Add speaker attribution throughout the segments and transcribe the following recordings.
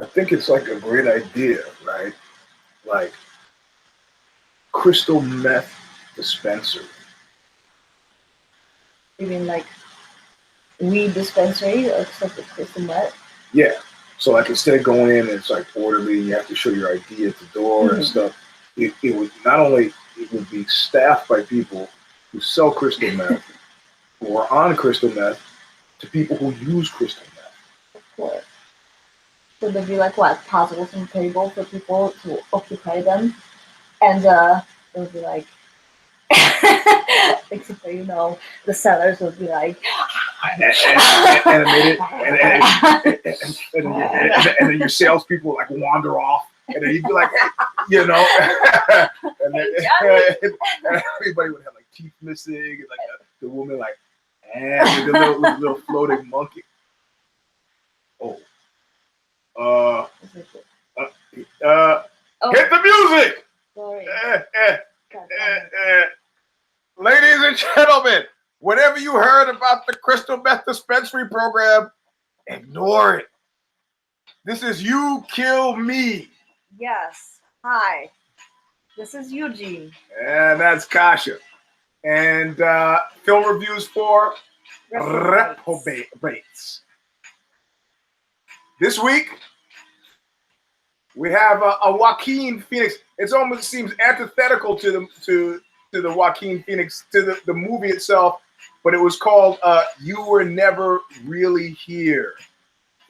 Speaker 1: I think it's like a great idea, right? Like crystal meth dispensary.
Speaker 2: You mean like weed dispensary except with crystal meth?
Speaker 1: Yeah. So like instead of going in and it's like orderly, you have to show your ID at the door and stuff. It would not only it would be staffed by people who sell crystal meth who are on crystal meth to people who use crystal meth.
Speaker 2: Of course. So there'd be like what puzzles and tables for people to occupy them, and it would be like, except for the sellers would be like,
Speaker 1: animated, and then your salespeople like wander off, and then you'd be like, and then and everybody would have like teeth missing, and like the woman like, and the little floating monkey. Oh, hit the music.
Speaker 2: Sorry.
Speaker 1: Ladies and gentlemen, whatever you heard about the crystal meth dispensary program, ignore it. This is You Kill Me.
Speaker 2: Yes. Hi. This is Eugene.
Speaker 1: And that's Kasia. And film reviews for Reprobates. This week, we have a Joaquin Phoenix. It almost seems antithetical to the Joaquin Phoenix, to the movie itself, but it was called You Were Never Really Here.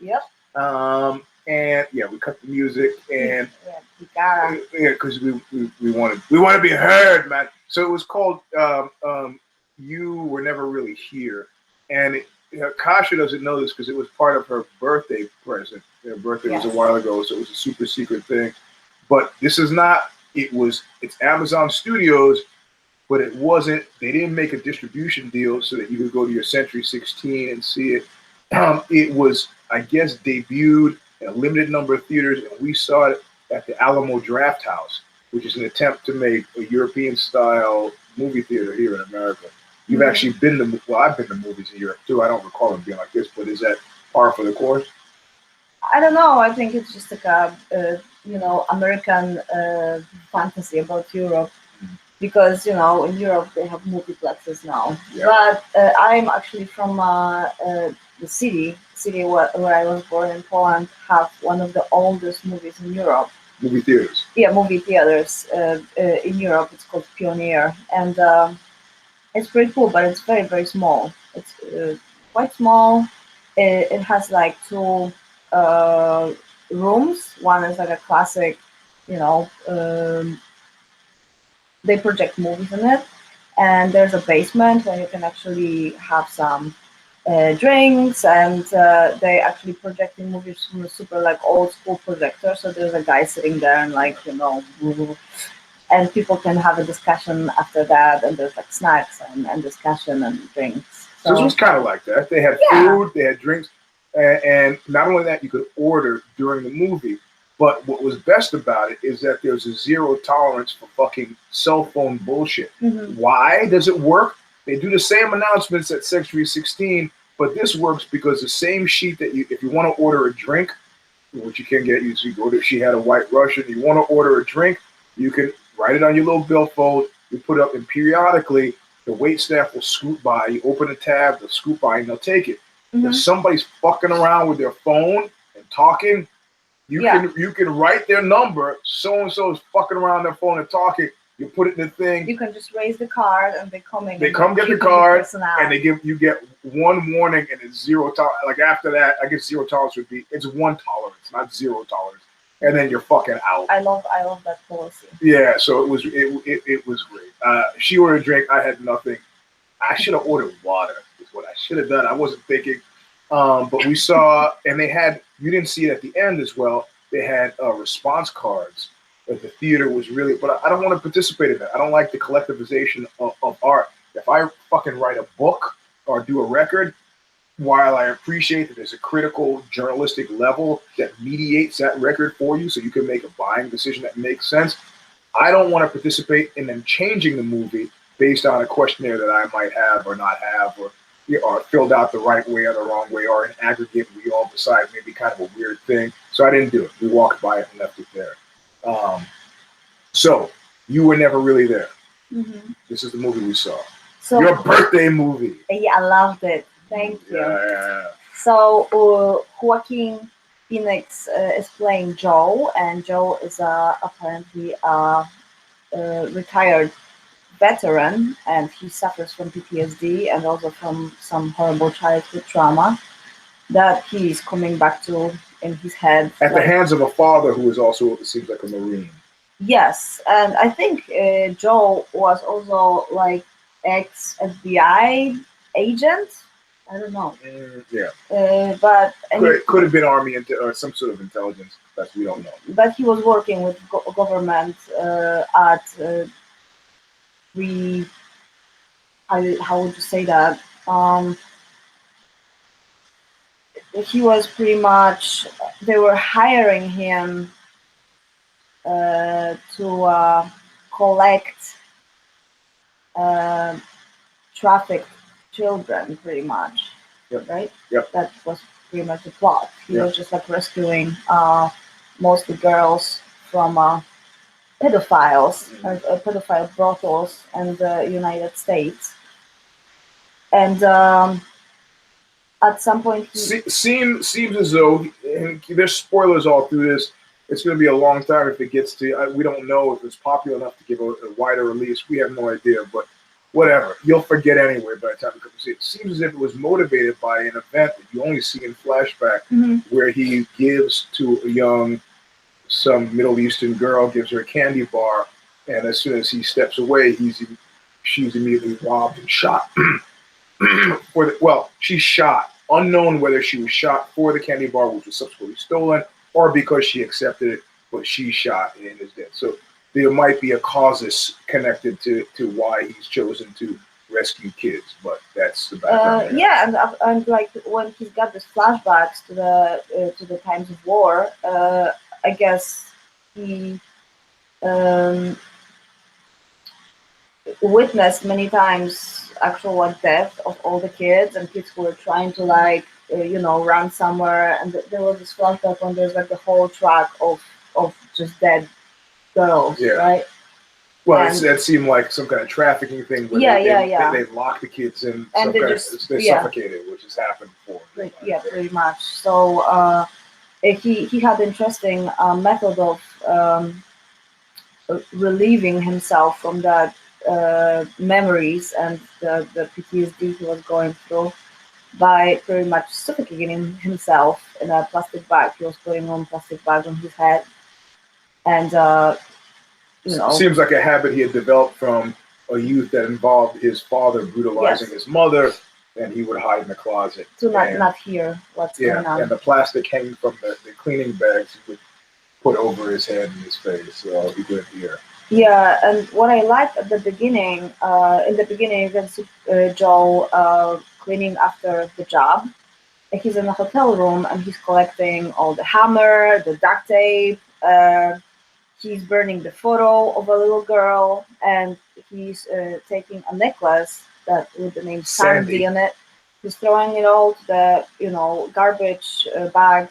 Speaker 2: Yep.
Speaker 1: And yeah, we cut the music and because we want to be heard, man. So it was called You Were Never Really Here, and Kasia doesn't know this because it was part of her birthday present. Her birthday was a while ago, so it was a super secret thing. But this is not. It's Amazon Studios, but it wasn't. They didn't make a distribution deal so that you could go to your Century 16 and see it. It was, I guess, debuted in a limited number of theaters, and we saw it at the Alamo Draft House, which is an attempt to make a European-style movie theater here in America. You've actually been to, well, I've been to movies in Europe too. I don't recall them being like this, but is that par for the course?
Speaker 2: I don't know. I think it's just like a, American fantasy about Europe, because in Europe they have multiplexes now. Yeah. But I'm actually from the city where I was born in Poland, have one of the oldest movies in Europe.
Speaker 1: Movie theaters.
Speaker 2: Yeah, movie theaters in Europe. It's called Pioneer, and it's pretty cool, but it's very, very small. It's quite small. It has like two rooms. One is like a classic, they project movies in it, and there's a basement where you can actually have some drinks, and they actually projecting movies from a super like old school projector. So there's a guy sitting there and like and people can have a discussion after that, and there's like snacks and discussion and drinks.
Speaker 1: So this was kind of like that. They had food, they had drinks, and not only that, you could order during the movie. But what was best about it is that there's a zero tolerance for fucking cell phone bullshit. Why does it work? They do the same announcements at Century 16, but this works because the same sheet that if you want to order a drink, which you can get, you go to, she had a White Russian, you want to order a drink, you can write it on your little billfold, you put it up, and periodically the wait staff will scoot by, you open a tab, they'll scoot by, and they'll take it. If somebody's fucking around with their phone and talking, you can write their number, so-and-so is fucking around their phone and talking, you put it in the thing.
Speaker 2: You can just raise the card and they come in.
Speaker 1: They come get the card and you get one warning and it's zero tolerance. Like after that, I guess zero tolerance would be, it's one tolerance, not zero tolerance. And then you're fucking out.
Speaker 2: I love that policy.
Speaker 1: Yeah, so it was great. She ordered a drink, I had nothing. I should have ordered water, is what I should have done. I wasn't thinking. But we saw, and they had, you didn't see it at the end as well, they had response cards. But the theater was really, but I don't want to participate in that. I don't like the collectivization of art. If I fucking write a book or do a record, while I appreciate that there's a critical journalistic level that mediates that record for you so you can make a buying decision that makes sense, I don't want to participate in them changing the movie based on a questionnaire that I might have or not have, or filled out the right way or the wrong way, or in aggregate we all decide maybe kind of a weird thing. So I didn't do it. We walked by it and left it there. So you were never really there.
Speaker 2: Mm-hmm.
Speaker 1: This is the movie we saw.
Speaker 2: So
Speaker 1: your birthday movie.
Speaker 2: Yeah, I loved it. Thank you.
Speaker 1: Yeah.
Speaker 2: So Joaquin Phoenix is playing Joe, and Joe is apparently a retired veteran, and he suffers from PTSD and also from some horrible childhood trauma that he is coming back to in his head.
Speaker 1: At the hands of a father who is also, it seems like, a Marine.
Speaker 2: Yes, and I think Joe was also like ex-FBI agent. I don't know. But
Speaker 1: could have been Army or some sort of intelligence. That we don't know.
Speaker 2: But he was working with government at how would you say that? He was pretty much. They were hiring him to collect trafficked children, pretty much.
Speaker 1: Yep.
Speaker 2: Right?
Speaker 1: Yep.
Speaker 2: That was pretty much the plot. He
Speaker 1: yep.
Speaker 2: was just like rescuing mostly girls from pedophiles, pedophile brothels in the United States. And at some point,
Speaker 1: seems as though, and there's spoilers all through this. It's going to be a long time if it gets to. We don't know if it's popular enough to give a wider release. We have no idea, but whatever. You'll forget anyway by the time it comes. It seems as if it was motivated by an event that you only see in flashback, where he gives to some Middle Eastern girl, gives her a candy bar, and as soon as he steps away, she's immediately robbed and shot. She's shot. Unknown whether she was shot for the candy bar, which was subsequently stolen, or because she accepted it, but she's shot and is dead. So there might be a causus connected to why he's chosen to rescue kids, but that's the background.
Speaker 2: And like when he's got these flashbacks to the times of war, I guess he witnessed many times actual death of all the kids, and kids who were trying to run somewhere, and there was this flashback when there's like the whole track of just dead girls, right?
Speaker 1: Well, that seemed like some kind of trafficking thing where they lock the kids in and they suffocated, which has happened before.
Speaker 2: Pretty much. So he had interesting method of relieving himself from that memories and the PTSD he was going through by pretty much suffocating himself in a plastic bag. He was putting on plastic bag on his head, and
Speaker 1: seems like a habit he had developed from a youth that involved his father brutalizing his mother, and he would hide in the closet
Speaker 2: to not hear what's going on.
Speaker 1: And the plastic hanging from the cleaning bags he would put over his head and his face, so he couldn't hear.
Speaker 2: Yeah, and what I liked at the beginning, you can see Joe cleaning after the job. He's in a hotel room and he's collecting all the hammer, the duct tape. He's burning the photo of a little girl, and he's taking a necklace with the name Sandy on it. He's throwing it all to the garbage bag,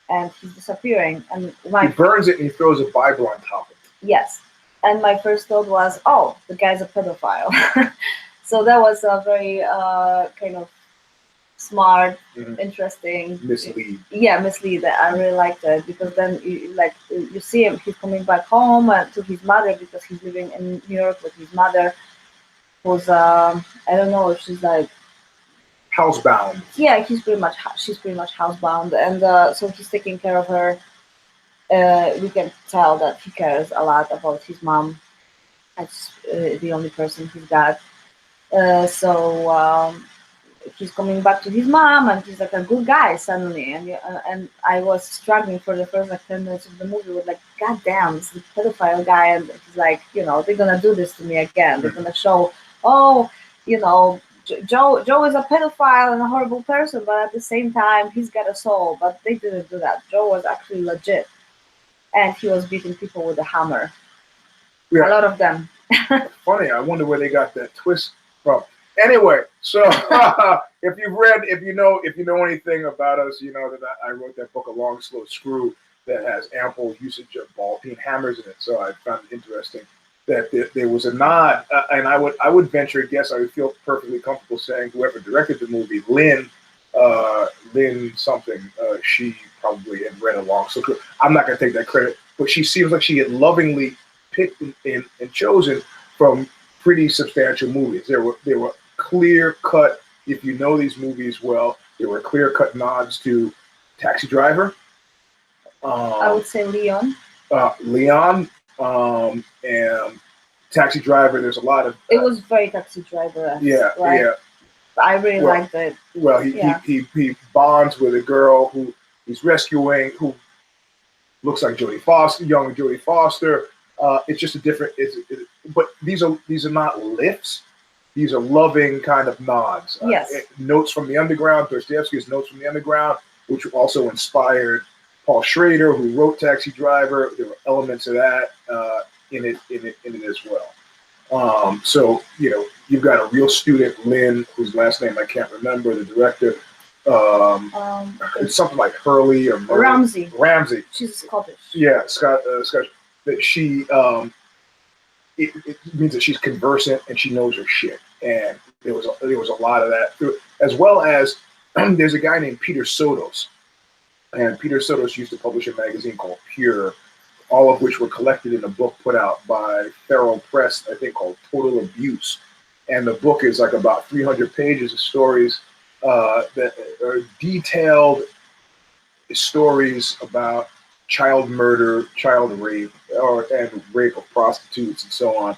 Speaker 2: and he's disappearing. And
Speaker 1: he burns it and he throws a Bible on top of it.
Speaker 2: Yes. And my first thought was, oh, the guy's a pedophile. So that was a very kind of smart, interesting.
Speaker 1: Mislead.
Speaker 2: Yeah, mislead. I really liked it because then you see him, he's coming back home to his mother because he's living in New York with his mother, who's, I don't know, she's like,
Speaker 1: housebound.
Speaker 2: Yeah, she's pretty much housebound. And so he's taking care of her. We can tell that he cares a lot about his mom. That's the only person he's got. So he's coming back to his mom, and he's like a good guy suddenly. And I was struggling for the first 10 minutes of the movie with like, God damn, this is a pedophile guy, and he's like, they're gonna do this to me again. They're gonna show, Joe is a pedophile and a horrible person, but at the same time he's got a soul. But they didn't do that. Joe was actually legit. And he was beating people with a hammer. Yeah. A lot of them.
Speaker 1: Funny, I wonder where they got that twist from. Anyway, so if you know anything about us, you know that I wrote that book, A Long Slow Screw, that has ample usage of ball peen hammers in it. So I found it interesting that there was a nod, and I would venture a guess. I would feel perfectly comfortable saying whoever directed the movie, Lynn something, she probably had read A Long Slow Screw. I'm not going to take that credit, but she seems like she had lovingly picked and chosen from pretty substantial movies. They were clear cut. If you know these movies well, there were clear cut nods to Taxi Driver.
Speaker 2: I would say Leon.
Speaker 1: Leon, and Taxi Driver. There's a lot of.
Speaker 2: It was very Taxi Driver.
Speaker 1: Yeah,
Speaker 2: right?
Speaker 1: Yeah.
Speaker 2: I really liked it.
Speaker 1: Well, he bonds with a girl who he's rescuing, who looks like Jodie Foster, young Jodie Foster. It's just a different. But these are not lifts. These are loving kind of nods.
Speaker 2: Yes.
Speaker 1: Notes from the Underground. Dostoevsky's Notes from the Underground, which also inspired Paul Schrader, who wrote Taxi Driver. There were elements of that in it as well. So you've got a real student, Lynn, whose last name I can't remember. The director. It's something like Hurley or
Speaker 2: Ramsey.
Speaker 1: Ramsey.
Speaker 2: She's Scottish.
Speaker 1: Yeah, Scottish. That she it means that she's conversant and she knows her shit. And there was a lot of that, as well as there's a guy named Peter Sotos, and Peter Sotos used to publish a magazine called Pure, all of which were collected in a book put out by Feral Press, I think, called Total Abuse. And the book is like about 300 pages of stories that are detailed stories about child murder, child rape, and rape of prostitutes, and so on.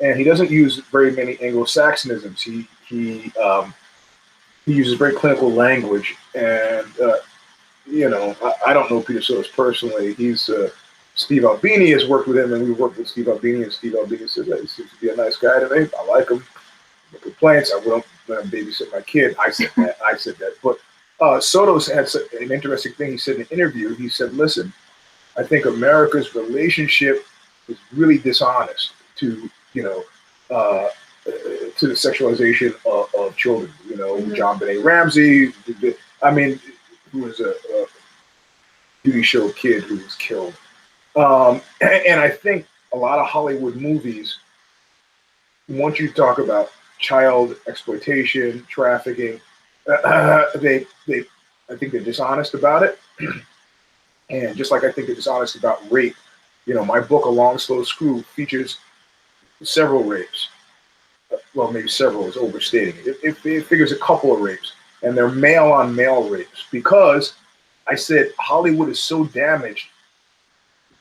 Speaker 1: And he doesn't use very many Anglo-Saxonisms. He uses very clinical language. And I don't know Peter Sotos personally. He's Steve Albini has worked with him, and we worked with Steve Albini, and Steve Albini says that he seems to be a nice guy to me. I like him. No complaints. I wouldn't let him babysit my kid. I said that. But Sotos had an interesting thing he said in an interview. He said, listen, I think America's relationship is really dishonest to the sexualization of children. John Benet Ramsey, who was a beauty show kid who was killed. And I think a lot of Hollywood movies, once you talk about child exploitation, trafficking, I think they're dishonest about it. And just like I think they're dishonest about rape, my book, A Long Slow Screw, features several rapes. Well, maybe several is overstating it. It figures a couple of rapes, and they're male-on-male rapes, because I said Hollywood is so damaged,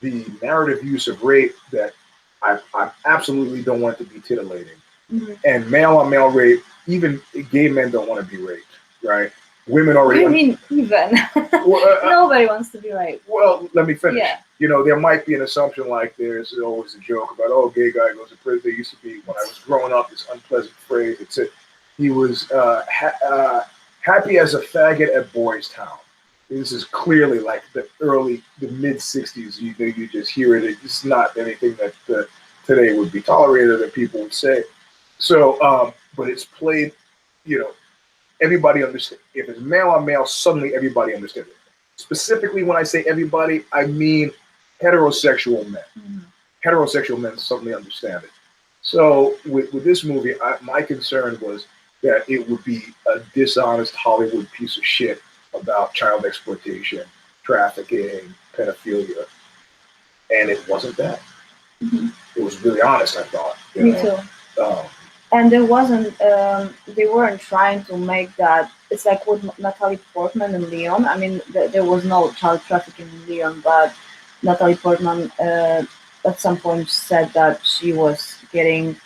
Speaker 1: the narrative use of rape, that I absolutely don't want it to be titillating. Mm-hmm. And male-on-male rape, even gay men don't want to be raped, right? Women already.
Speaker 2: What do you mean even? Well, nobody wants to be raped.
Speaker 1: Well, let me finish.
Speaker 2: Yeah.
Speaker 1: There might be an assumption, like there's always a joke about, gay guy goes to prison. There used to be, when I was growing up, this unpleasant phrase that said he was happy as a faggot at Boys Town. This is clearly like the mid 60s. You just hear it. It's not anything that today would be tolerated, that people would say. So, but it's played, everybody understands. If it's male on male, suddenly everybody understands it. Specifically, when I say everybody, I mean heterosexual men. Mm-hmm. Heterosexual men suddenly understand it. So with this movie, my concern was that it would be a dishonest Hollywood piece of shit about child exploitation, trafficking, pedophilia. And it wasn't that. Mm-hmm. It was really honest, I thought.
Speaker 2: Me too. And there wasn't, they weren't trying to make that. It's like with Natalie Portman and Leon. I mean, there was no child trafficking in Leon, but Natalie Portman at some point said that she was getting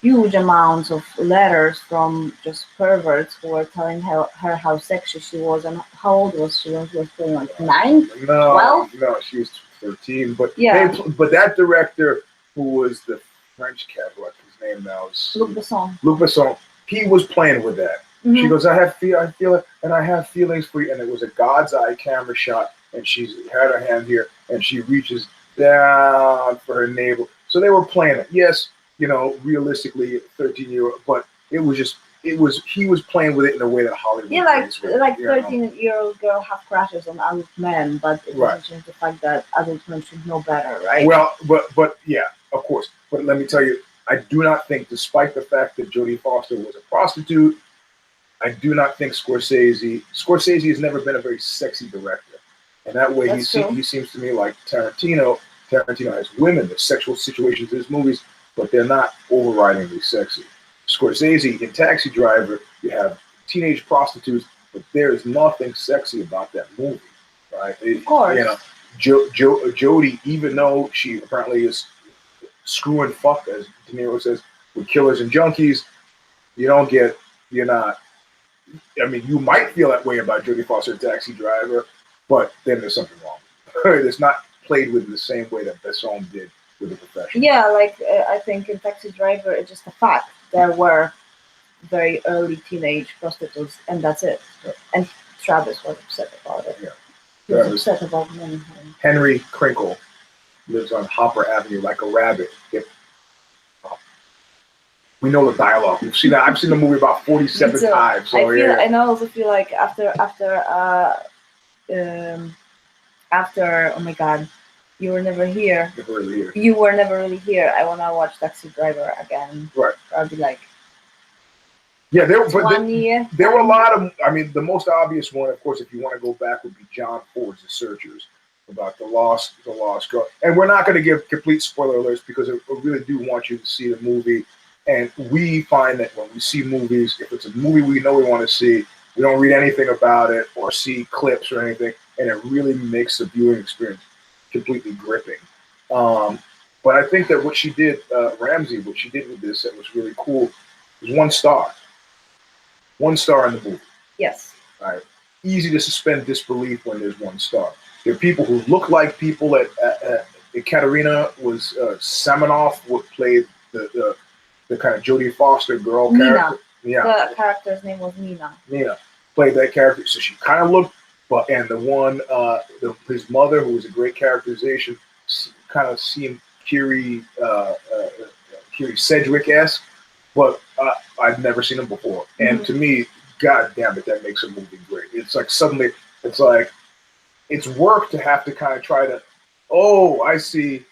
Speaker 2: huge amounts of letters from just perverts who were telling her how sexy she was. And how old was she when she was playing, like 9? 12?
Speaker 1: No, she was 13. But
Speaker 2: yeah.
Speaker 1: But that director, who was the French cat, what's his name now?
Speaker 2: Luc Besson.
Speaker 1: Luc Besson. He was playing with that. Mm-hmm. She goes, I feel it, and I have feelings for you. And it was a God's eye camera shot, and she had her hand here, and she reaches down for her navel. So they were playing it. Yes, realistically, 13-year-old, but it was just he was playing with it in a way that Hollywood.
Speaker 2: Yeah, like 13-year-old girl have crashes on adult men, but it doesn't change the fact that adult men should know better, right?
Speaker 1: Well, but yeah, of course. But let me tell you, I do not think, despite the fact that Jodie Foster was a prostitute, I do not think Scorsese has never been a very sexy director. And that way he seems to me like Tarantino. Tarantino has women, there's sexual situations in his movies, but they're not overridingly sexy. Scorsese in Taxi Driver, you have teenage prostitutes, but there is nothing sexy about that movie, right?
Speaker 2: Of course.
Speaker 1: Jodie, even though she apparently is screwing fuck, as De Niro says, with killers and junkies, you're not. I mean, you might feel that way about Jodie Foster in Taxi Driver, but then there's something wrong. It's not played with in the same way that Besson did with The Professional.
Speaker 2: Yeah, I think in Taxi Driver, it's just a fact. There were very early teenage prostitutes, and that's it. Yeah. And Travis was upset about it.
Speaker 1: Yeah.
Speaker 2: He was upset about many things.
Speaker 1: Henry Crinkle lives on Hopper Avenue like a rabbit. Yep. We know the dialogue. We've seen that. I've seen the movie about 47 times. So
Speaker 2: I also feel like after oh my God, You Were Never Here.
Speaker 1: Never Really Here.
Speaker 2: You Were Never Really Here. I wanna watch Taxi Driver again.
Speaker 1: Right.
Speaker 2: I'll be like.
Speaker 1: Yeah, there were a lot of. I mean, the most obvious one, of course, if you want to go back, would be John Ford's The Searchers, about the lost girl. And we're not going to give complete spoiler alerts because I really do want you to see the movie. And we find that when we see movies, if it's a movie we know we want to see, we don't read anything about it or see clips or anything, and it really makes the viewing experience completely gripping. But I think that what she did, Ramsey, what she did with this that was really cool was 1 star. 1 star in the movie.
Speaker 2: Yes.
Speaker 1: All right. Easy to suspend disbelief when there's 1 star. There are people who look like people that Katerina was Samanoff would play the kind of Jodie Foster girl character.
Speaker 2: Yeah. The character's name was Nina.
Speaker 1: Nina played that character, so she kind of looked. But and the one, his mother, who was a great characterization, kind of seemed Kiri Sedgwick-esque, but I've never seen him before. And to me, God damn it, that makes a movie great. It's like suddenly, it's work to have to kind of try to. Oh, I see.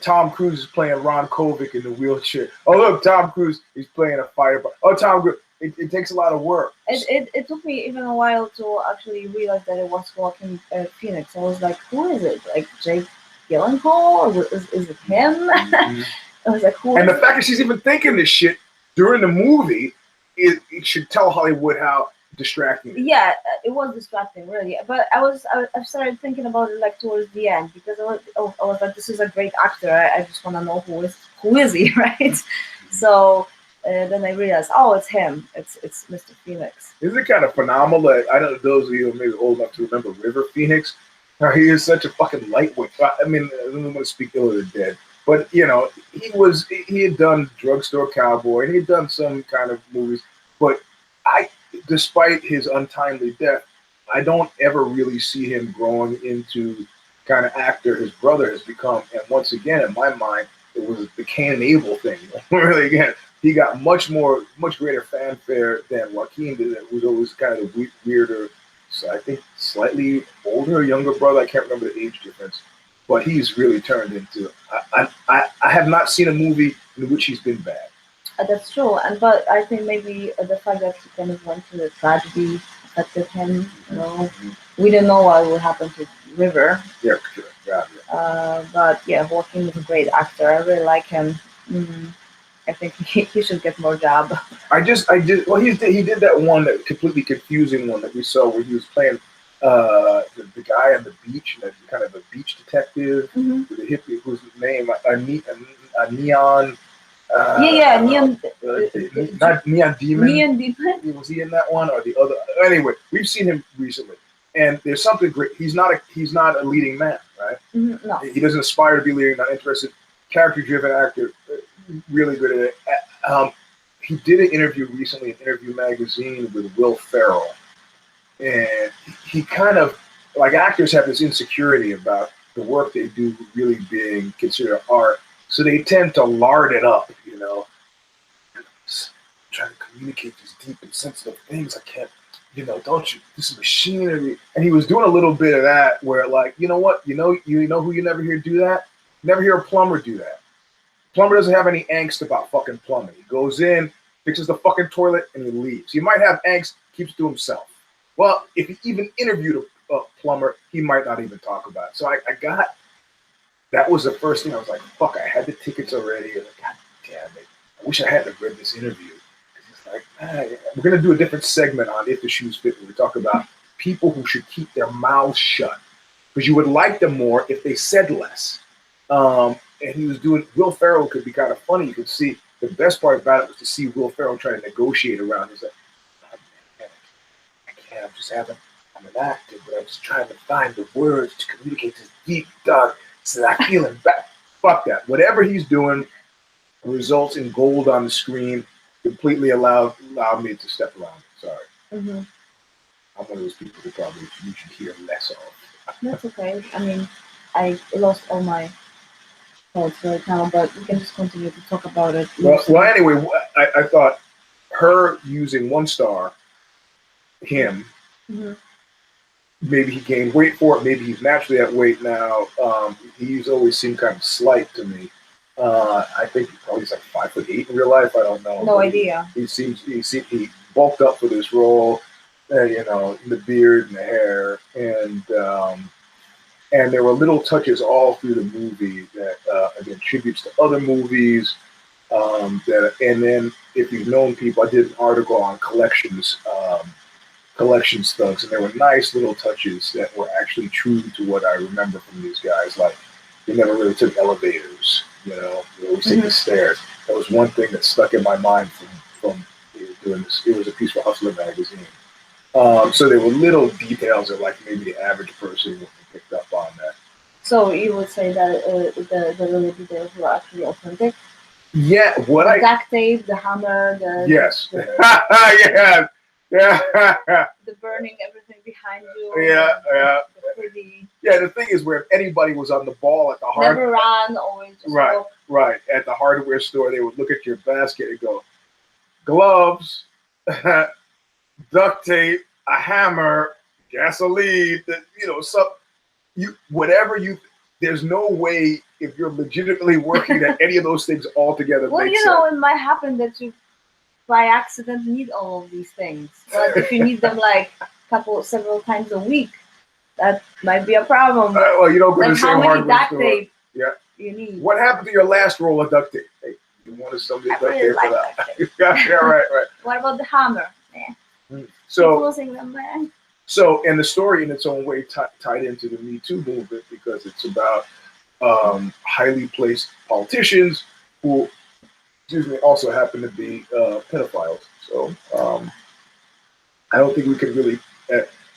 Speaker 1: Tom Cruise is playing Ron Kovic in the wheelchair. Oh, look, Tom Cruise, he's playing a firefighter. Oh, Tom Cruise. It takes a lot of work.
Speaker 2: It took me even a while to actually realize that it was Joaquin Phoenix. I was like, who is it? Like Jake Gyllenhaal? Is it him? Mm-hmm. I was like, who?
Speaker 1: And the fact that she's even thinking this shit during the movie, it should tell Hollywood how distracting it is.
Speaker 2: Yeah, it was distracting, really. But I started thinking about it like towards the end because I was like, this is a great actor. I just want to know who is he, right? So then I realized, oh, it's him. It's Mr. Phoenix.
Speaker 1: Isn't it kind of phenomenal? I don't know those of you who may be old enough to remember River Phoenix. He is such a fucking lightweight. I mean, I don't want to speak ill of the dead, but he had done Drugstore Cowboy and he had done some kind of movies, but despite his untimely death, I don't ever really see him growing into kind of actor his brother has become. And once again, in my mind, it was the Cain and Abel thing. Really, again, he got much greater fanfare than Joaquin did. It was always kind of the weirder, so I think slightly older, younger brother. I can't remember the age difference, but he's really turned into. I have not seen a movie in which he's been bad.
Speaker 2: That's true, but I think maybe the fact that he kind of went through the tragedy affected him. You know, we didn't know what would happen to River.
Speaker 1: Yeah, sure. Yeah.
Speaker 2: But yeah, Joaquin is a great actor. I really like him. Mm-hmm. I think he should get more job.
Speaker 1: Well, he did that one, that completely confusing one that we saw where he was playing the guy on the beach, and kind of a beach detective with a hippie whose name a neon.
Speaker 2: Neon.
Speaker 1: Not Neon Demon.
Speaker 2: Neon Demon.
Speaker 1: Was he in that one or the other? Anyway, we've seen him recently, and there's something great. He's not a leading man, right?
Speaker 2: Mm-hmm. No.
Speaker 1: He doesn't aspire to be leading. Not interested. Character-driven actor, really good at it. He did an interview recently, in Interview Magazine, with Will Ferrell, and he kind of, like, actors have this insecurity about the work they do really being considered art. So they tend to lard it up, trying to communicate these deep and sensitive things. I can't, don't you? This is machinery. And he was doing a little bit of that where, like, you know what? You know who you never hear do that? Never hear a plumber do that. Plumber doesn't have any angst about fucking plumbing. He goes in, fixes the fucking toilet, and he leaves. He might have angst, keeps to himself. Well, if he even interviewed a plumber, he might not even talk about it. So I got, that was the first thing. I was like, fuck, I had the tickets already. And like, God damn it. I wish I hadn't read this interview. It's like, we're going to do a different segment on If the Shoes Fit, where we talk about people who should keep their mouths shut. Because you would like them more if they said less. And he was doing, Will Ferrell could be kind of funny. You could see, the best part about it was to see Will Ferrell trying to negotiate around. He's like, oh, man, I can't, I'm an actor, but I'm just trying to find the words to communicate this deep, dark, so I feel him back. Fuck that. Whatever he's doing results in gold on the screen, completely allowed me to step around. Sorry. Mm-hmm. I'm one of those people who probably you should hear less of.
Speaker 2: That's okay. I mean, I lost all my thoughts right now, but we can just continue to talk about it.
Speaker 1: Well, anyway, I thought her using one star, him, maybe he gained weight for it, maybe he's naturally at weight now. He's always seemed kind of slight to me. I think he's like 5'8" in real life. I don't know.
Speaker 2: No idea.
Speaker 1: He bulked up for this role, the beard and the hair, and there were little touches all through the movie that again tributes to other movies. And then if you've known people, I did an article on collections thugs, and there were nice little touches that were actually true to what I remember from these guys. Like they never really took elevators, they always take the stairs. That was one thing that stuck in my mind from doing this. It was a piece for Hustler magazine. So there were little details that like maybe the average person wouldn't have picked up on that.
Speaker 2: So you would say that the little details were actually authentic?
Speaker 1: Yeah,
Speaker 2: the duct tape, the hammer,
Speaker 1: yes.
Speaker 2: Yeah. The burning everything behind you.
Speaker 1: Yeah.
Speaker 2: Yeah,
Speaker 1: the thing is where if anybody was on the ball at the hardware.
Speaker 2: Never run, always just
Speaker 1: go. Right. At the hardware store, they would look at your basket and go, gloves, duct tape, a hammer, gasoline, there's no way if you're legitimately working that any of those things all together
Speaker 2: well,
Speaker 1: make sense.
Speaker 2: It might happen that you by accident need all of these things. But if you need them like several times a week, that might be a problem.
Speaker 1: Well, you don't go to the same hardware store.
Speaker 2: How many duct tape you need?
Speaker 1: What happened to your last roll of duct tape? Hey, you wanted somebody duct tape for that. Yeah, right.
Speaker 2: What about the hammer?
Speaker 1: So,
Speaker 2: losing them, man.
Speaker 1: So, and the story in its own way tied into the Me Too movement because it's about highly placed politicians who, also happen to be pedophiles. So, I don't think we can really.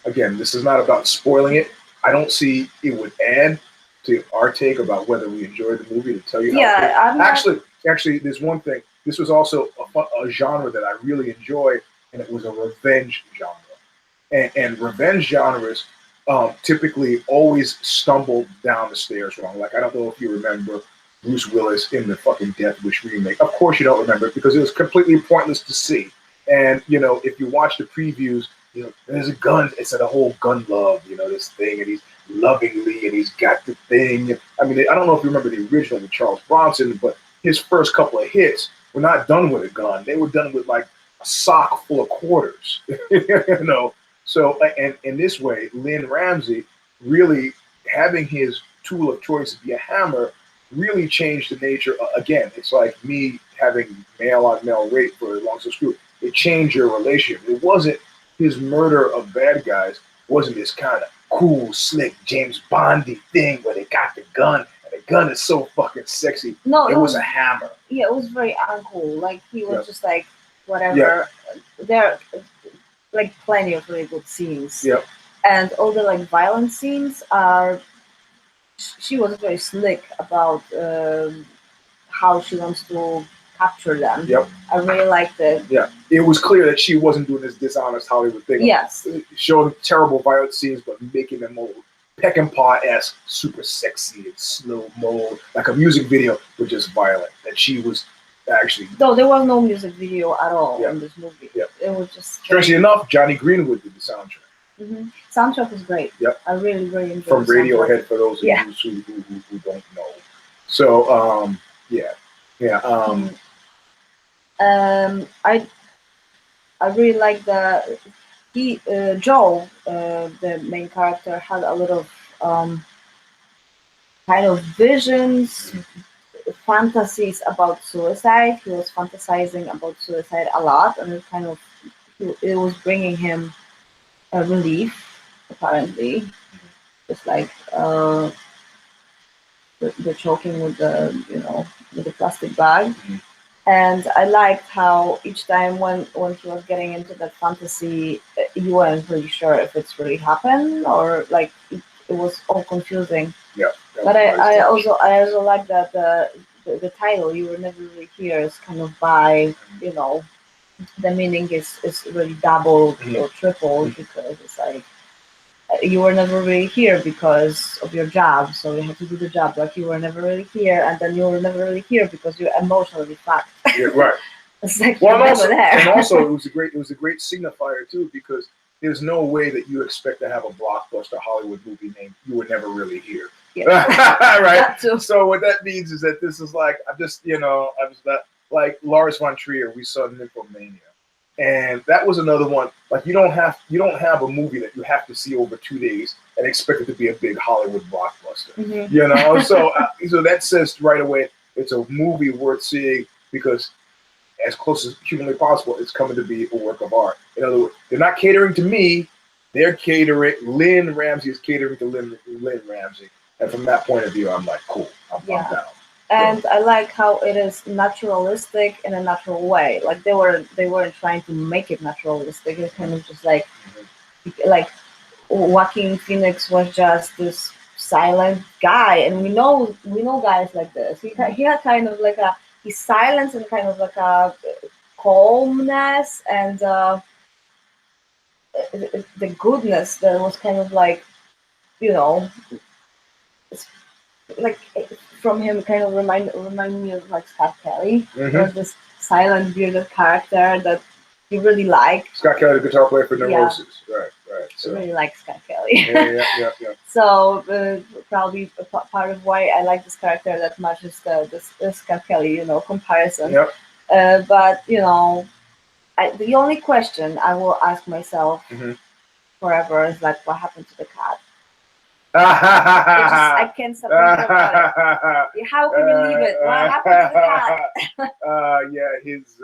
Speaker 1: Again, this is not about spoiling it. I don't see it would add to our take about whether we enjoyed the movie to tell you.
Speaker 2: Yeah,
Speaker 1: actually, there's one thing. This was also a genre that I really enjoy. And it was a revenge genre. And revenge genres typically always stumble down the stairs wrong. Like, I don't know if you remember Bruce Willis in the fucking Death Wish remake. Of course you don't remember it because it was completely pointless to see. And, if you watch the previews, there's a gun. It's a whole gun love, this thing. And he's lovingly, and he's got the thing. I mean, I don't know if you remember the original with Charles Bronson, but his first couple of hits were not done with a gun. They were done with, like, a sock full of quarters, So, and in this way, Lynn Ramsey really having his tool of choice be a hammer really changed the nature. Again, it's like me having male on male rape for Long So Screw. It changed your relationship. It wasn't his murder of bad guys. Wasn't this kind of cool, slick James Bondy thing where they got the gun and the gun is so fucking sexy. No, it was a hammer.
Speaker 2: Yeah, it was very uncool. Like he was just like. Whatever, there are like plenty of really good scenes, and all the like violent scenes are. She was very slick about how she wants to capture them.
Speaker 1: Yep,
Speaker 2: I really liked it.
Speaker 1: Yeah, it was clear that she wasn't doing this dishonest Hollywood thing.
Speaker 2: Yes,
Speaker 1: showing terrible violent scenes, but making them all Peckinpah-esque, super sexy and slow mo, like a music video, but just violent. That she was Actually,
Speaker 2: though there was no music video at all
Speaker 1: Yeah.
Speaker 2: in this movie.
Speaker 1: Yeah.
Speaker 2: It was just
Speaker 1: strangely enough, Johnny Greenwood did the soundtrack
Speaker 2: soundtrack was great.
Speaker 1: Yep.
Speaker 2: I really enjoyed
Speaker 1: from
Speaker 2: the soundtrack.
Speaker 1: Radiohead. For those of
Speaker 2: Yeah.
Speaker 1: you who don't know, so yeah.
Speaker 2: I really like Joe, the main character, had a lot of kind of visions, fantasies about suicide. He was fantasizing about suicide a lot, and it was bringing him a relief, apparently. Just like the choking with the plastic bag. And I liked how each time when he was getting into that fantasy, you weren't really sure if it's really happened or like it was all confusing.
Speaker 1: Yeah.
Speaker 2: But I also like that the title "You Were Never Really Here" is kind of by the meaning is really doubled or tripled because it's like you were never really here because of your job, so you had to do the job. Like you were never really here, and then you were never really here because you're emotionally fucked.
Speaker 1: Yeah, right.
Speaker 2: It's like
Speaker 1: Well,
Speaker 2: you're never there.
Speaker 1: and also it was a great signifier too, because there's no way that you expect to have a blockbuster Hollywood movie named "You Were Never Really Here."
Speaker 2: Yeah.
Speaker 1: Right. So what that means is that this is like I'm just not like Lars von Trier. We saw Nymphomania. And that was another one. Like you don't have a movie that you have to see over 2 days and expect it to be a big Hollywood blockbuster. So that says right away it's a movie worth seeing because as close as humanly possible, it's coming to be a work of art. In other words, they're not catering to me; they're catering. Lynn Ramsey is catering to Lynn Ramsey, and from that point of view, I'm like, cool, I'm down.
Speaker 2: And I like how it is naturalistic in a natural way. Like they weren't trying to make it naturalistic. It's kind of just like Joaquin Phoenix was just this silent guy, and we know guys like this. He had kind of like he's silent and kind of like a calmness and the goodness that was kind of like like from him kind of remind me of like Scott Kelly. Was this silent bearded character that you really like.
Speaker 1: Scott Kelly, the guitar player for Neurosis. Right.
Speaker 2: So. I really like Scott Kelly.
Speaker 1: Yeah.
Speaker 2: So probably part of why I like this character that much is the Scott Kelly, comparison.
Speaker 1: Yep.
Speaker 2: But the only question I will ask myself forever is like, what happened to the cat? I can't stop thinking about it. How can you leave it? What happened to the cat?
Speaker 1: Yeah, his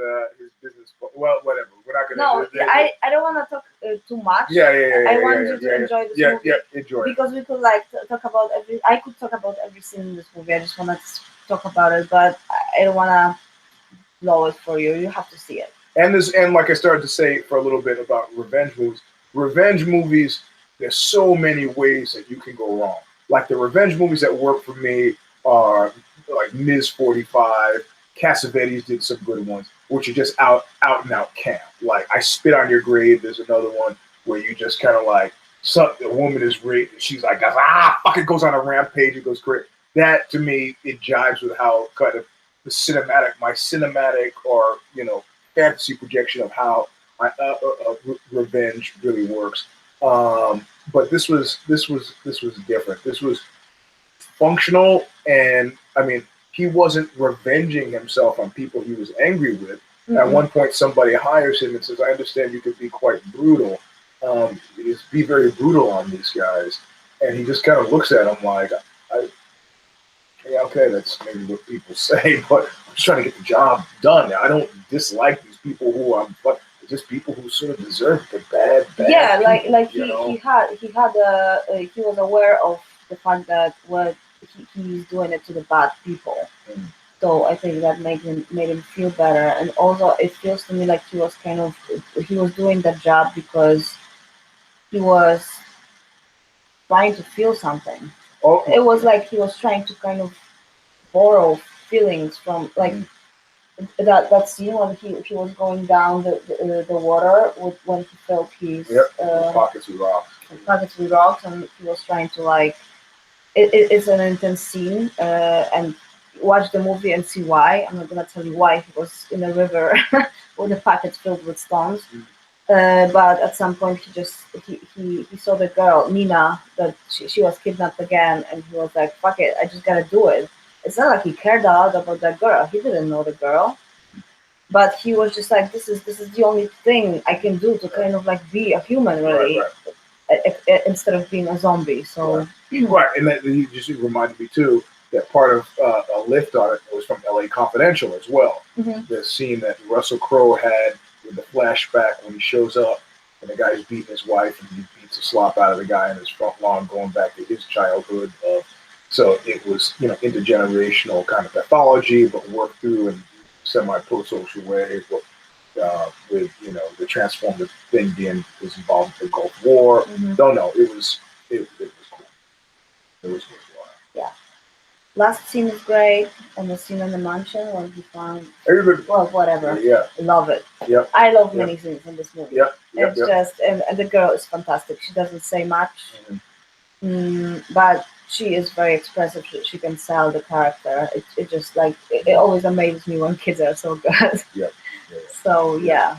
Speaker 1: business. Well, whatever. We're not gonna.
Speaker 2: No, I don't want to talk too much.
Speaker 1: Yeah.
Speaker 2: I want you to enjoy this movie.
Speaker 1: Yeah, enjoy.
Speaker 2: Because we could like talk about every. I could talk about every scene in this movie. I just want to talk about it, but I don't want to blow it for you. You have to see it.
Speaker 1: And like I started to say for a little bit about revenge movies. Revenge movies. There's so many ways that you can go wrong. Like the revenge movies that work for me are like Ms. 45. Cassavetes did some good ones, which are just out and out camp. Like I Spit on Your Grave. There's another one where you just kind of like a woman is raped and she's like, fucking goes on a rampage. It goes great. That to me, it jives with how kind of my cinematic or fantasy projection of how revenge really works. But this was different. This was functional, and I mean, he wasn't revenging himself on people he was angry with. At one point, somebody hires him and says, "I understand you could be quite brutal. Just be very brutal on these guys." And he just kind of looks at him like, "Yeah, okay, that's maybe what people say, but I'm just trying to get the job done. I don't dislike these people who I'm, but." Just people who sort of deserve the bad.
Speaker 2: Yeah,
Speaker 1: people,
Speaker 2: he was aware of the fact that he's doing it to the bad people. So I think that made him feel better, and also it feels to me like he was doing that job because he was trying to feel something. It was like he was trying to kind of borrow feelings from like. That scene when he was going down the water when he felt his
Speaker 1: pockets with rocks,
Speaker 2: and he was trying to like it's an intense scene and watch the movie and see why. I'm not gonna tell you why he was in a river with a packet filled with stones. But at some point, he saw the girl Nina, that she was kidnapped again, and he was like, "Fuck it, I just gotta do it." It's not like he cared a lot about that girl. He didn't know the girl, but he was just like, "This is the only thing I can do to kind of like be a human, really, instead of being a zombie." So
Speaker 1: right, and that you just reminded me too that part of a lift on it was from L.A. Confidential as well. The scene that Russell Crowe had with the flashback when he shows up and the guy's beating his wife and he beats the slop out of the guy in his front lawn, going back to his childhood. So it was, intergenerational kind of pathology, but worked through in semi-pro-social way. With the transformative thing being was involved in the Gulf War. Don't know. It was cool. It was good.
Speaker 2: Yeah. Last scene is great, and the scene in the mansion when he found.
Speaker 1: Everybody.
Speaker 2: Well, whatever.
Speaker 1: Yeah.
Speaker 2: Love it.
Speaker 1: Yep.
Speaker 2: I love many scenes in this movie.
Speaker 1: Yep.
Speaker 2: It's just, and the girl is fantastic. She doesn't say much, but she is very expressive. She can sell the character. It just like it always amazes me when kids are so good. So yeah.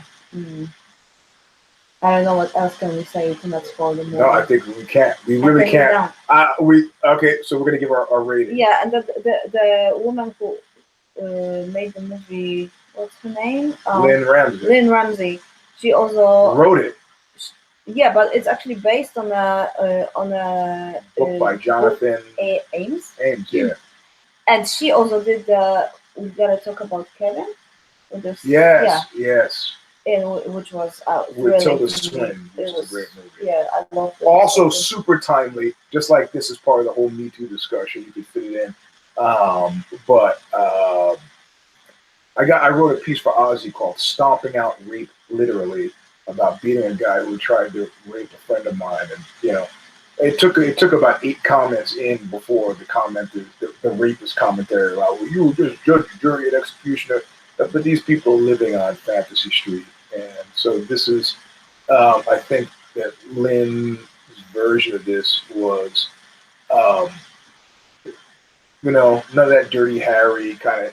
Speaker 2: I don't know what else can we say to not spoil the movie.
Speaker 1: No, I think we can't. We really can't. Okay, so we're gonna give our rating.
Speaker 2: Yeah, and the woman who made the movie, what's her name?
Speaker 1: Lynn Ramsey.
Speaker 2: Lynn Ramsey. She also
Speaker 1: wrote it.
Speaker 2: Yeah, but it's actually based on a
Speaker 1: book by Jonathan
Speaker 2: Ames.
Speaker 1: Ames, yeah.
Speaker 2: And she also did the We Gotta Talk About Kevin.
Speaker 1: Yes.
Speaker 2: Which was
Speaker 1: with Tilda Swinton, which is a great movie.
Speaker 2: Yeah, I love it.
Speaker 1: Also super timely, just like this is part of the whole Me Too discussion. You could fit it in. But I wrote a piece for Ozzy called "Stomping Out Rape Literally," about beating a guy who tried to rape a friend of mine, and it took about 8 comments in before the rapist commentary about, well, you were just judge, jury, and executioner. But these people are living on Fantasy Street. And so this is, I think that Lynn's version of this was, none of that Dirty Harry kind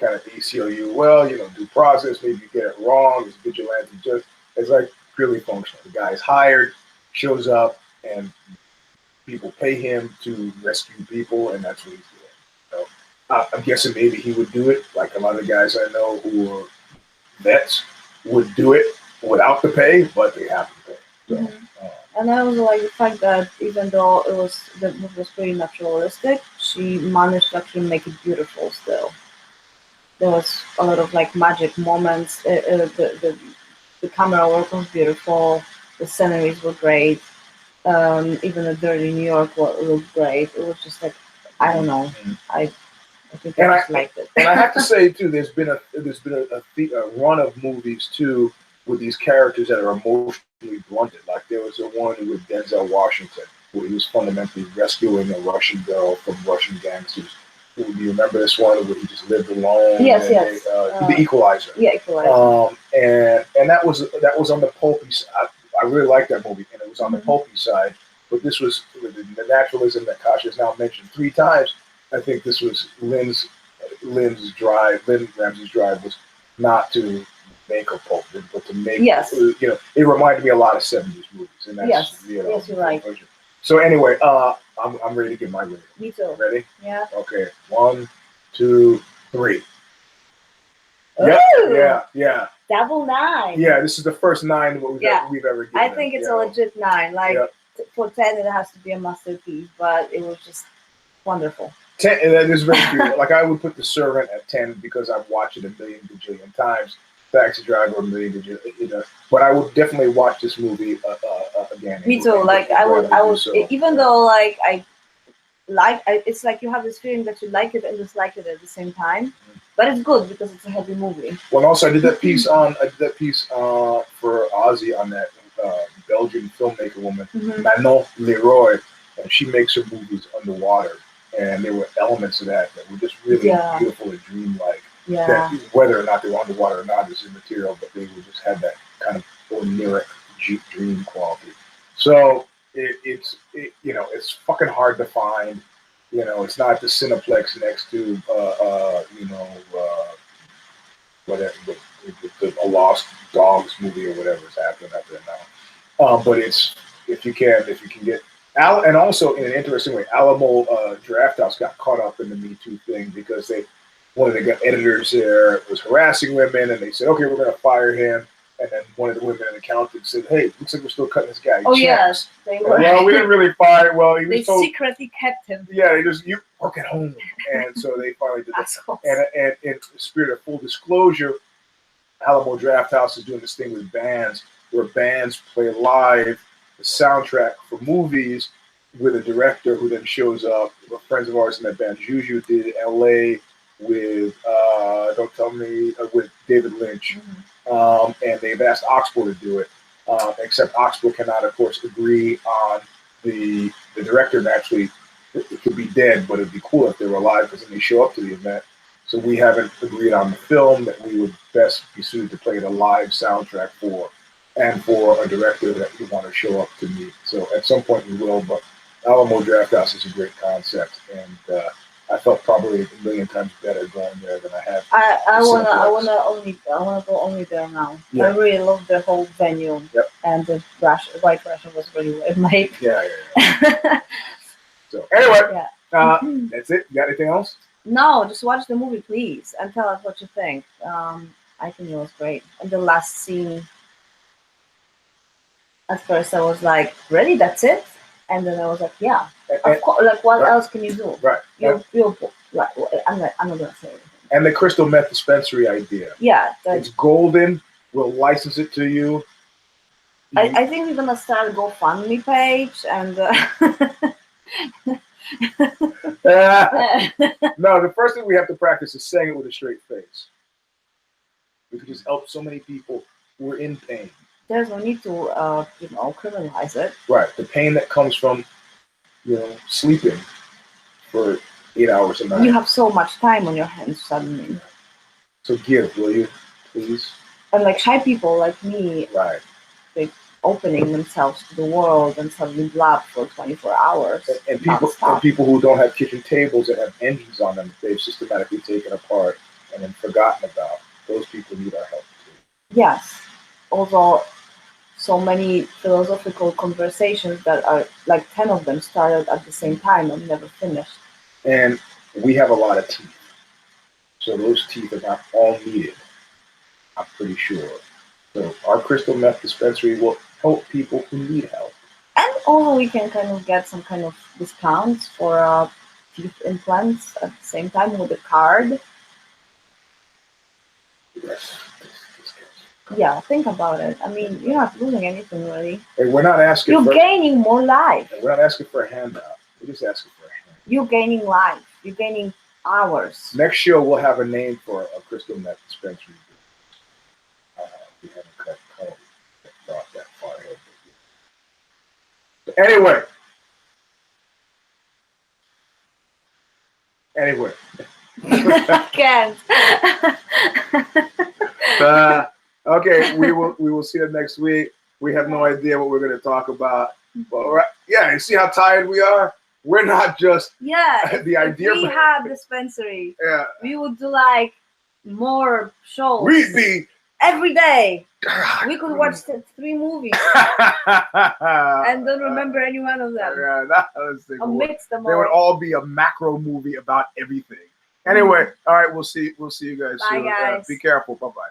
Speaker 1: of ACLU. Well, due process, maybe you get it wrong. It's vigilante. Just it's like purely functional. The guy's hired, shows up, and people pay him to rescue people, and that's what he's doing. So I'm guessing maybe he would do it like a lot of the guys I know who are vets would do it without the pay, but they have to pay. So,
Speaker 2: and I also like the fact that even though the movie was pretty naturalistic, she managed to actually make it beautiful still. There was a lot of like magic moments. The camera work was beautiful. The sceneries were great. Even the dirty New York looked great. It was just like, I don't know. I think I just liked it.
Speaker 1: And I have to say too, there's been a run of movies too with these characters that are emotionally blunted. Like there was a one with Denzel Washington where he was fundamentally rescuing a Russian girl from Russian gangsters. Do you remember this one where he just lived alone?
Speaker 2: Yes.
Speaker 1: The Equalizer.
Speaker 2: Yeah, Equalizer.
Speaker 1: And that was on the pulpy side. I really liked that movie, and it was on the pulpy side. But this was the naturalism that Kasia has now mentioned 3 times. I think this was Lynn Ramsey's drive was not to make a pulp, but to make.
Speaker 2: Yes.
Speaker 1: It reminded me a lot of 70s movies, and that's
Speaker 2: yes, you're right.
Speaker 1: So anyway, I'm ready to get my rating.
Speaker 2: Me too.
Speaker 1: Ready?
Speaker 2: Yeah.
Speaker 1: Okay. 1, 2, 3. Yeah.
Speaker 2: Double 9.
Speaker 1: Yeah, this is the first 9 we've ever given.
Speaker 2: I think it's a legit 9. Like for 10, it has to be a masterpiece, but it was just wonderful.
Speaker 1: 10, and that is very true. Like I would put The Servant at 10 because I've watched it a million bajillion times. Taxi Driver a million bajillion, but I would definitely watch this movie again.
Speaker 2: Me too. Like I would, even though like it's like you have this feeling that you like it and dislike it at the same time. But it's good because it's a heavy movie.
Speaker 1: Well, also I did that piece for Ozzy on that Belgian filmmaker woman, Manon Leroy, and she makes her movies underwater, and there were elements of that were just really beautiful and dreamlike.
Speaker 2: Yeah.
Speaker 1: That whether or not they were underwater or not is immaterial, but they would just have that kind of oniric dream quality. So it's fucking hard to find. You know, it's not the Cineplex next to whatever a Lost Dogs movie or whatever is happening up there now. But it's if you can get and also in an interesting way, Alamo Drafthouse got caught up in the Me Too thing because one of the editors there was harassing women, and they said, okay, we're going to fire him. And then one of the women in the accountant said, hey, looks like we're still cutting this guy.
Speaker 2: Oh, yes, they were.
Speaker 1: Well, we didn't really fire him. Well, he was
Speaker 2: they
Speaker 1: told,
Speaker 2: secretly kept him.
Speaker 1: Yeah, you work at home. And so they finally did that. And in the spirit of full disclosure, Alamo Drafthouse is doing this thing with bands where bands play live the soundtrack for movies with a director who then shows up. Friends of ours in that band, Juju, did in LA with, don't tell me, with David Lynch. And they've asked Oxbow to do it, except Oxbow cannot, of course, agree on the director. Actually, it could be dead, but it'd be cool if they were alive because then they show up to the event. So we haven't agreed on the film that we would best be suited to play the live soundtrack for, and for a director that we want to show up to meet. So at some point we will, but Alamo Drafthouse is a great concept, and I felt probably a million times better going there than I have.
Speaker 2: I wanna go only there now. Yeah. I really love the whole venue.
Speaker 1: Yep.
Speaker 2: And the White Russian was really well made.
Speaker 1: Yeah. So anyway, that's it. You got anything else?
Speaker 2: No, just watch the movie, please, and tell us what you think. I think it was great. And the last scene, at first I was like, really, that's it? And then I was like, yeah, of course. Like, what else can you do?
Speaker 1: Right.
Speaker 2: I'm not gonna say anything.
Speaker 1: And the crystal meth dispensary idea.
Speaker 2: Yeah,
Speaker 1: it's golden. We'll license it to you.
Speaker 2: I think we're gonna start a GoFundMe page and.
Speaker 1: No, the first thing we have to practice is saying it with a straight face. We could just help so many people who are in pain.
Speaker 2: There's no need to, criminalize it.
Speaker 1: Right. The pain that comes from, sleeping for 8 hours a night.
Speaker 2: You have so much time on your hands suddenly.
Speaker 1: So give, will you, please?
Speaker 2: And like shy people like me,
Speaker 1: right?
Speaker 2: They opening themselves to the world and suddenly blab for 24 hours.
Speaker 1: And people who don't have kitchen tables that have engines on them, they've systematically taken apart and then forgotten about. Those people need our help too.
Speaker 2: Yes. Although so many philosophical conversations that are like 10 of them started at the same time and never finished.
Speaker 1: And we have a lot of teeth. So those teeth are not all needed, I'm pretty sure. So our crystal meth dispensary will help people who need help.
Speaker 2: And also we can kind of get some kind of discounts for teeth implants at the same time with a card.
Speaker 1: Yes.
Speaker 2: Yeah, think about it. I mean, you're not losing anything really.
Speaker 1: Hey, we're not asking
Speaker 2: You're gaining more life.
Speaker 1: We're not asking for a handout. We're just asking for a handout.
Speaker 2: You're gaining life. You're gaining hours.
Speaker 1: Next show, we'll have a name for a crystal meth dispensary. We haven't thought that far ahead. Anyway.
Speaker 2: I can't.
Speaker 1: Okay, we will see you next week. We have no idea what we're going to talk about. But yeah, you see how tired we are? We're not just the idea.
Speaker 2: If we had dispensary,
Speaker 1: yeah,
Speaker 2: we would do like more shows.
Speaker 1: We'd be
Speaker 2: every day. We could watch 3 movies and don't remember any one of them.
Speaker 1: Yeah, that was the
Speaker 2: mix them all.
Speaker 1: They would all be a macro movie about everything. Anyway, all right, we'll see you guys
Speaker 2: soon.
Speaker 1: Bye, guys. Be careful. Bye-bye.